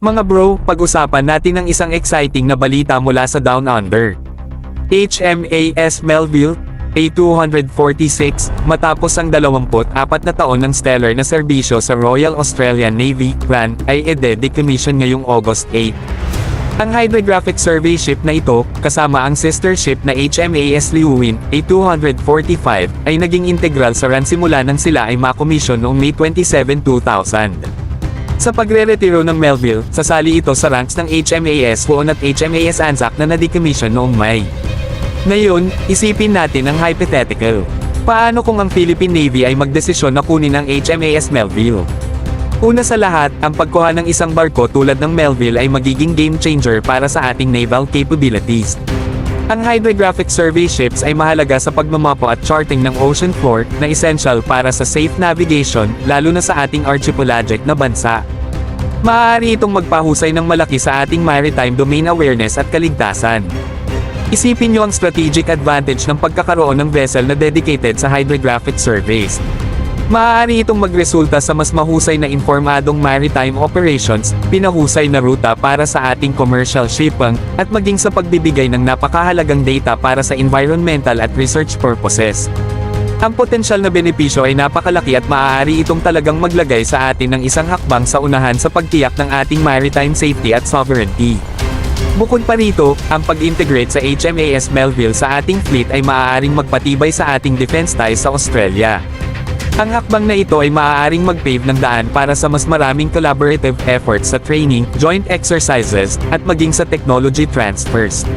Mga bro, pag-usapan natin ang isang exciting na balita mula sa Down Under. HMAS Melville, A246, matapos ang 24 na taon ng stellar na serbisyo sa Royal Australian Navy, RAN, ay i-decommission ngayong August 8. Ang hydrographic survey ship na ito, kasama ang sister ship na HMAS Lewin, A245, ay naging integral sa RAN simula nang sila ay makomisyon noong May 27, 2000. Sa pagre-retiro ng Melville, sasali ito sa ranks ng HMAS Huon at HMAS Anzac na na-decommission noong May. Ngayon, isipin natin ang hypothetical. Paano kung ang Philippine Navy ay magdesisyon na kunin ang HMAS Melville? Una sa lahat, ang pagkuha ng isang barko tulad ng Melville ay magiging game changer para sa ating naval capabilities. Ang hydrographic survey ships ay mahalaga sa pagmamapo at charting ng ocean floor, na essential para sa safe navigation, lalo na sa ating archipelagic na bansa. Maaari itong magpahusay ng malaki sa ating maritime domain awareness at kaligtasan. Isipin niyo ang strategic advantage ng pagkakaroon ng vessel na dedicated sa hydrographic surveys. Maaari itong magresulta sa mas mahusay na informadong maritime operations, pinahusay na ruta para sa ating commercial shipping, at maging sa pagbibigay ng napakahalagang data para sa environmental at research purposes. Ang potensyal na benepisyo ay napakalaki at maaari itong talagang maglagay sa atin ng isang hakbang sa unahan sa pagtiyak ng ating maritime safety at sovereignty. Bukod pa rito, ang pag-integrate sa HMAS Melville sa ating fleet ay maaaring magpatibay sa ating defense ties sa Australia. Ang hakbang na ito ay maaaring mag-pave ng daan para sa mas maraming collaborative efforts sa training, joint exercises, at maging sa technology transfers.